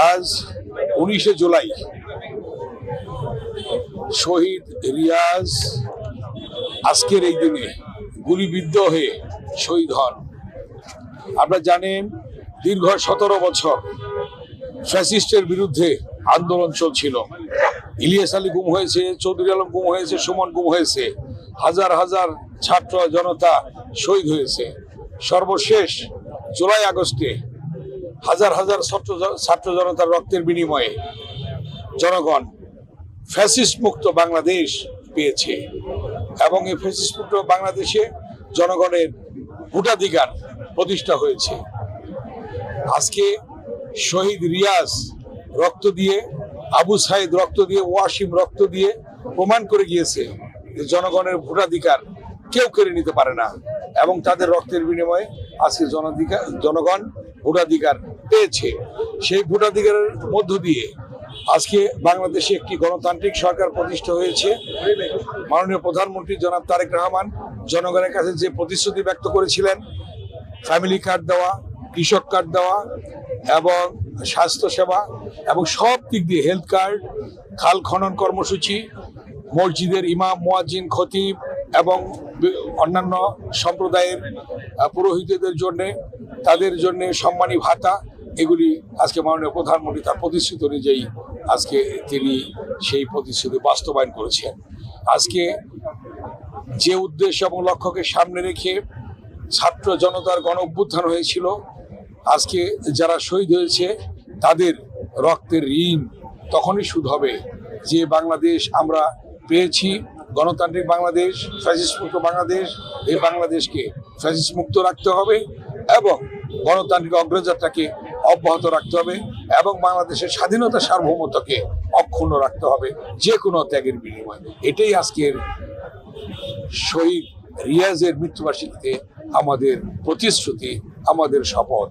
আজ 19শে জুলাই শহীদ রিয়াজ আজকের এই দিনে গুলিবিদ্ধ হয়ে শহীদ হন। আপনারা জানেন দীর্ঘ 17 বছর ফ্যাসিস্টের বিরুদ্ধে আন্দোলন চলছিল। ইলিয়াস আলী গুম হয়েছে, চৌধুরী আলম গুম হয়েছে, সুমন গুম হয়েছে, হাজার হাজার ছাত্র জনতা শহীদ হয়েছে। সর্বশেষ জুলাই আগস্টে হাজার হাজার ছাত্র জনতার রক্তের বিনিময়ে জনগণ ফ্যাসিস্ট মুক্ত বাংলাদেশ পেয়েছে এবং এই ফ্যাসিস্ট মুক্ত বাংলাদেশে জনগণের ভোটাধিকার প্রতিষ্ঠা হয়েছে। আজকে শহীদ রিয়াজ রক্ত দিয়ে, আবু সাইদ রক্ত দিয়ে, ওয়াসিম রক্ত দিয়ে প্রমাণ করে গিয়েছে যে জনগণের ভোটাধিকার কেউ কেড়ে নিতে পারে না এবং তাদের রক্তের বিনিময়ে আজকে জনগণ ভোটাধিকার পেয়েছে। সেই ভোটাধিকারের মধ্য দিয়ে আজকে বাংলাদেশে একটি গণতান্ত্রিক সরকার প্রতিষ্ঠা হয়েছে। মাননীয় প্রধানমন্ত্রী জনাব তারেক রহমান জনগণের কাছে যে প্রতিশ্রুতি ব্যক্ত করেছিলেন, ফ্যামিলি কার্ড দেওয়া, কৃষক কার্ড দেওয়া এবং স্বাস্থ্যসেবা এবং সব দিক দিয়ে হেলথ কার্ড, খাল খনন কর্মসূচি, মসজিদের ইমাম, মুয়াজ্জিন, খতিব এবং অন্যান্য সম্প্রদায়ের পুরোহিতদের জন্য তাদের জন্য সম্মানী ভাতা, এগুলি আজকে মাননীয় প্রধানমন্ত্রী তার প্রতিশ্রুতি অনুযায়ী আজকে তিনি সেই প্রতিশ্রুতি বাস্তবায়ন করেছেন। আজকে যে উদ্দেশ্য এবং লক্ষ্যকে সামনে রেখে ছাত্র জনতার গণ অভ্যুত্থান হয়েছিল, আজকে যারা শহীদ হয়েছে তাদের রক্তের ঋণ তখনই শোধ হবে যে বাংলাদেশ আমরা পেয়েছি, গণতান্ত্রিক বাংলাদেশ, ফ্যাসিস্ট মুক্ত বাংলাদেশ। এই বাংলাদেশকে ফ্যাসিস্ট মুক্ত রাখতে হবে এবং গণতান্ত্রিক অগ্রযাত্রাকে অব্যাহত রাখতে হবে এবং বাংলাদেশের স্বাধীনতা সার্বভৌমত্বকে অক্ষুণ্ণ রাখতে হবে যে কোনো ত্যাগের বিনিময়ে। এটাই আজকের শহীদ রিয়াজের মৃত্যুবার্ষিকীতে আমাদের প্রতিশ্রুতি, আমাদের শপথ।